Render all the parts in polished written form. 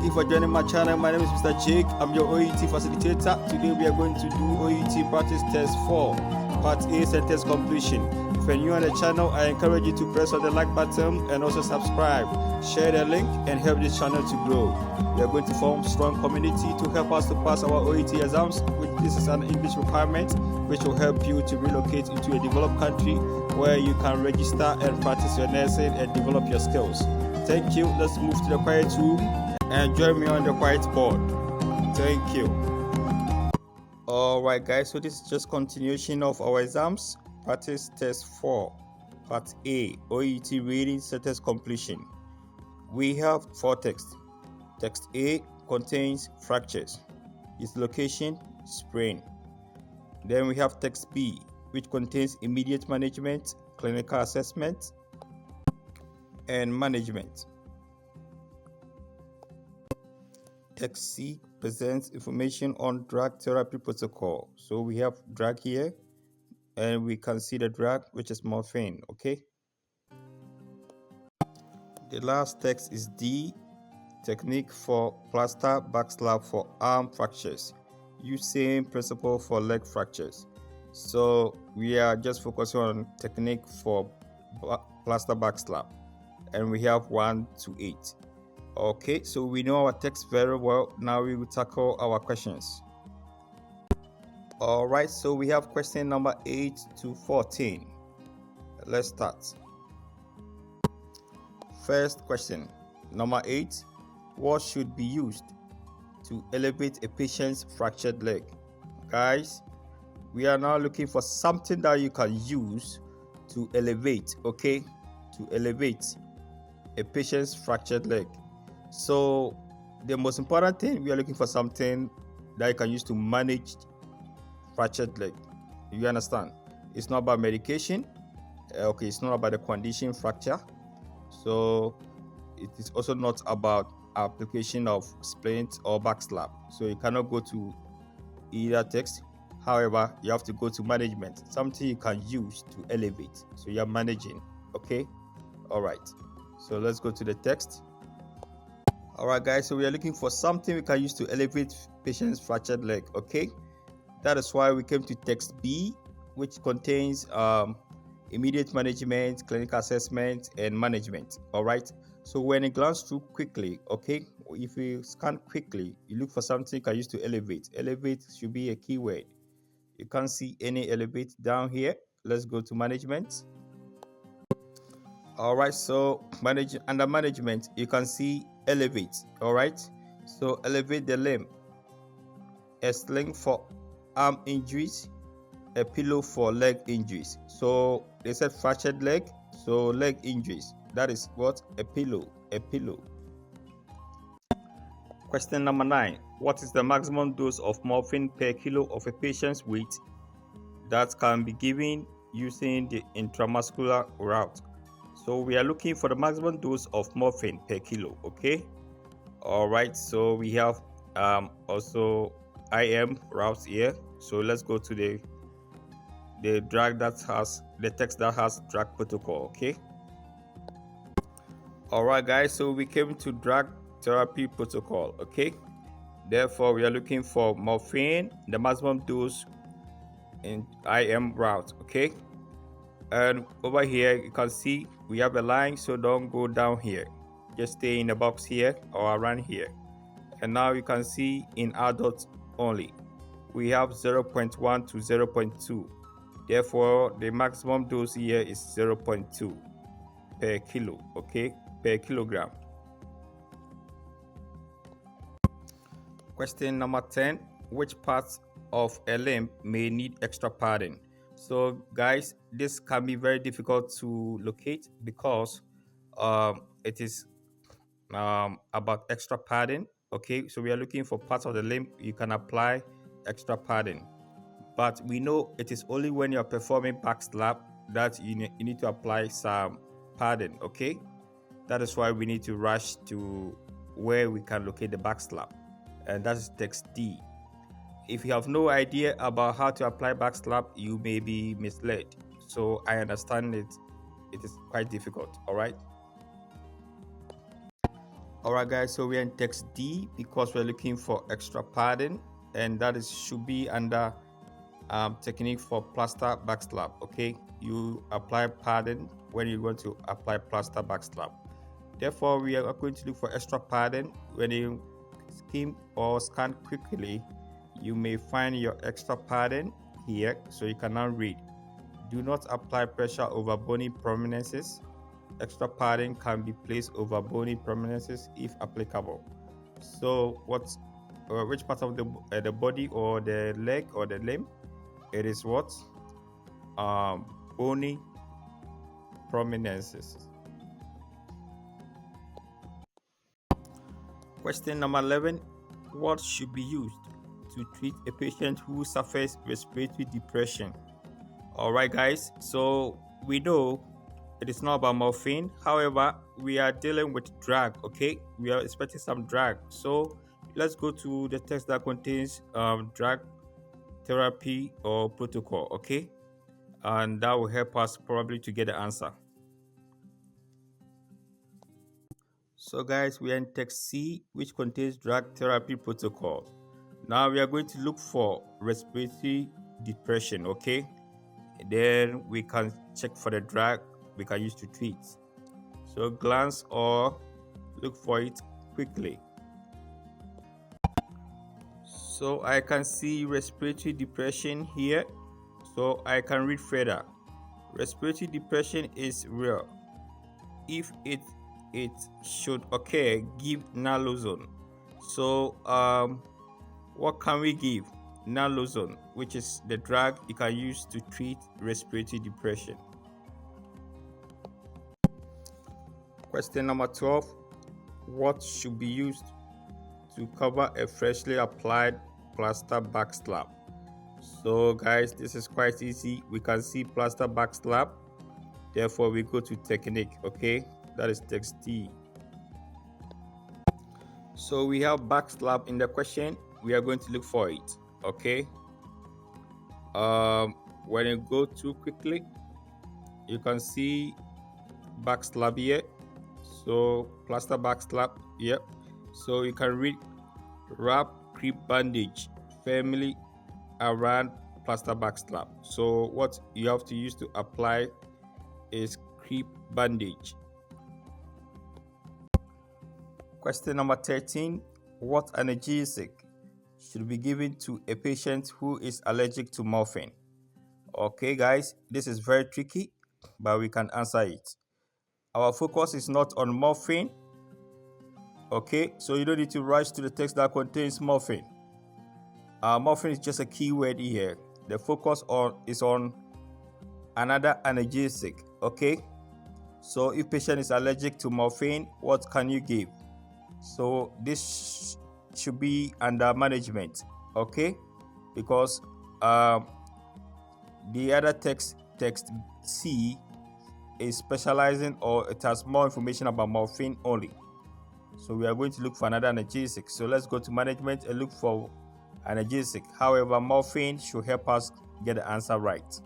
Thank you for joining my channel. My name is Mr. Jake. I'm your OET facilitator. Today we are going to do OET practice test 4, part A, sentence completion. If you're new on the channel, I encourage you to press on the like button and also subscribe. Share the link and help this channel to grow. We are going to form a strong community to help us to pass our OET exams. This is an English requirement which will help you to relocate into a developed country where you can register and practice your nursing and develop your skills. Thank you. Let's move to the quiet room and join me on the whiteboard. Thank you. Alright guys, so this is just continuation of our exams. Practice test 4, part A, OET reading sentence completion. We have 4 texts. Text A contains fractures, its location, sprain. Then we have text B, which contains immediate management, clinical assessment, and management. Text C presents information on drug therapy protocol. So we have drug here, and we can see the drug, which is morphine. Okay. The last text is D, technique for plaster backslap for arm fractures. Use same principle for leg fractures. So we are just focusing on technique for plaster backslap, and we have 1 to 8. Okay, so we know our text very well. Now we will tackle our questions. All right, so we have question number 8 to 14. Let's start. First question, number 8. What should be used to elevate a patient's fractured leg? Guys, we are now looking for something that you can use to elevate, okay? To elevate a patient's fractured leg. So the most important thing, we are looking for something that you can use to manage fractured leg. You understand? It's not about medication. Okay, it's not about the condition fracture. So it is also not about application of splint or backslap. So you cannot go to either text. However, you have to go to management, something you can use to elevate. So you're managing. Okay. All right. So let's go to the text. All right, guys. So we are looking for something we can use to elevate patient's fractured leg. Okay. That is why we came to text B, which contains immediate management, clinical assessment, and management. All right. So when you glance through quickly, okay, if you scan quickly, you look for something you can use to elevate. Elevate should be a keyword. You can't see any elevate down here. Let's go to management. All right, so under management, you can see elevate. All right, so elevate the limb. A sling for arm injuries, a pillow for leg injuries. So they said fractured leg, so leg injuries. That is what? A pillow. A pillow. Question number 9. What is the maximum dose of morphine per kilo of a patient's weight that can be given using the intramuscular route? So we are looking for the maximum dose of morphine per kilo. Okay. All right. So we have also IM routes here. So let's go to the drug that has the text that has drug protocol. Okay. All right, guys. So we came to drug therapy protocol. Okay. Therefore, we are looking for morphine, the maximum dose in IM route. Okay. And over here, you can see we have a line, so don't go down here. Just stay in the box here or around here. And now you can see in adults only, we have 0.1 to 0.2. Therefore, the maximum dose here is 0.2 per kilo, okay, per kilogram. Question number 10. Which parts of a limb may need extra padding? So guys, this can be very difficult to locate because it is about extra padding. Okay, so we are looking for parts of the limb you can apply extra padding, but we know it is only when you're performing backslap that you need to apply some padding. Okay, that is why we need to rush to where we can locate the backslap, and that is text D. If you have no idea about how to apply backslap, you may be misled. So I understand it is quite difficult. All right. Alright guys, so we're in text D because we're looking for extra padding, and that should be under technique for plaster backslap. Okay, you apply padding when you want to apply plaster backslap. Therefore, we are going to look for extra padding. When you skim or scan quickly, you may find your extra padding here, so you can now read. Do not apply pressure over bony prominences. Extra padding can be placed over bony prominences if applicable. So which part of the body or the leg or the limb? It is what? Bony prominences. Question number 11. What should be used to treat a patient who suffers respiratory depression? Alright guys, so we know it is not about morphine. However, we are dealing with drug. Okay, we are expecting some drug. So let's go to the text that contains drug therapy or protocol. Okay, and that will help us probably to get the answer. So guys, we are in text C, which contains drug therapy protocol. Now we are going to look for respiratory depression. Okay, then we can check for the drug we can use to treat. So glance or look for it quickly. So I can see respiratory depression here, so I can read further. Respiratory depression is real. If it should occur, give naloxone. So what can we give? Naloxone, which is the drug you can use to treat respiratory depression. Question number 12. What should be used to cover a freshly applied plaster backslap? So guys, this is quite easy. We can see plaster backslap. Therefore, we go to technique. Okay, that is text D. So we have backslap in the question. We are going to look for it. Okay. When you go too quickly, you can see backslap here. So plaster backslap here. So you can read wrap creep bandage firmly around plaster backslap. So what you have to use to apply is creep bandage. Question number 13. What analgesic should be given to a patient who is allergic to morphine? Okay guys, this is very tricky, but we can answer it. Our focus is not on morphine. Okay, so you don't need to rush to the text that contains morphine. Morphine is just a keyword here. The focus is on another analgesic. Okay, so if patient is allergic to morphine, what can you give? So this should be under management. Okay, because the other text C is specializing, or it has more information about morphine only. So we are going to look for another analgesic. So let's go to management and look for analgesic. However, morphine should help us get the answer right.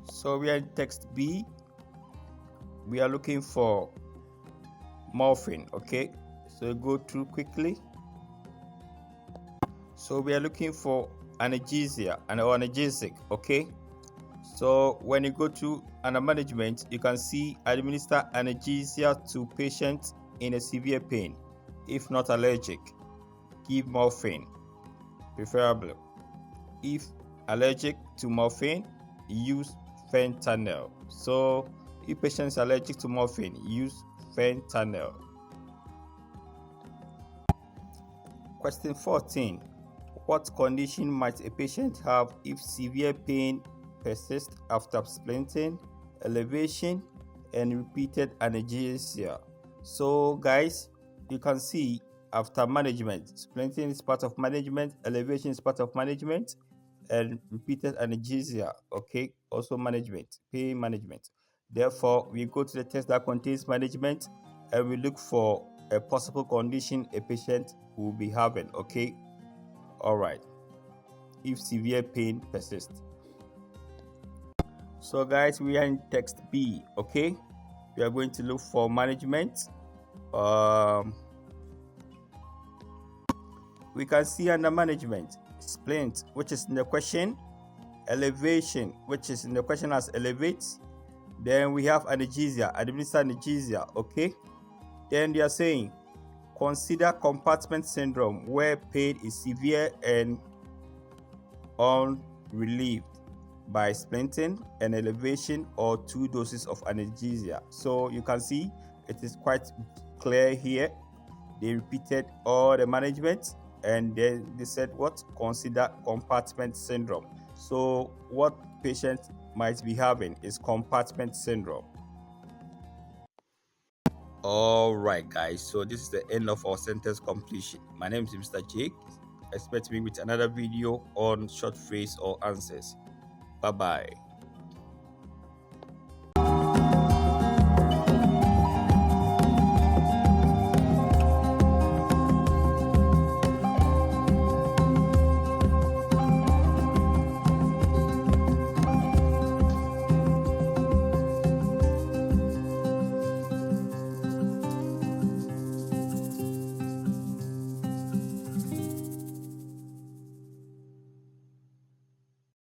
So we are in text B. We are looking for morphine. Okay, so go through quickly. So we are looking for analgesia and analgesic. Okay, so when you go to under management, you can see administer analgesia to patients in a severe pain. If not allergic, give morphine, preferably. If allergic to morphine, use fentanyl. So if patient is allergic to morphine, use fentanyl. Question 14. What condition might a patient have if severe pain persists after splinting, elevation, and repeated analgesia? So guys, you can see after management, splinting is part of management, elevation is part of management, and repeated analgesia, okay, also management, pain management. Therefore, we go to the text that contains management and we look for a possible condition a patient will be having. Okay, all right, if severe pain persists. So guys, we are in text B. Okay, we are going to look for management We can see under management, splint, which is in the question, elevation, which is in the question as elevate. Then we have analgesia, administer analgesia, okay? Then they are saying, consider compartment syndrome where pain is severe and unrelieved by splinting, an elevation, or 2 doses of analgesia. So you can see it is quite clear here. They repeated all the management and then they said what? Consider compartment syndrome. So what patient might be having is compartment syndrome. All right, guys, so this is the end of our sentence completion. My name is Mr. Jake. Expect me with another video on short phrase or answers. Bye bye.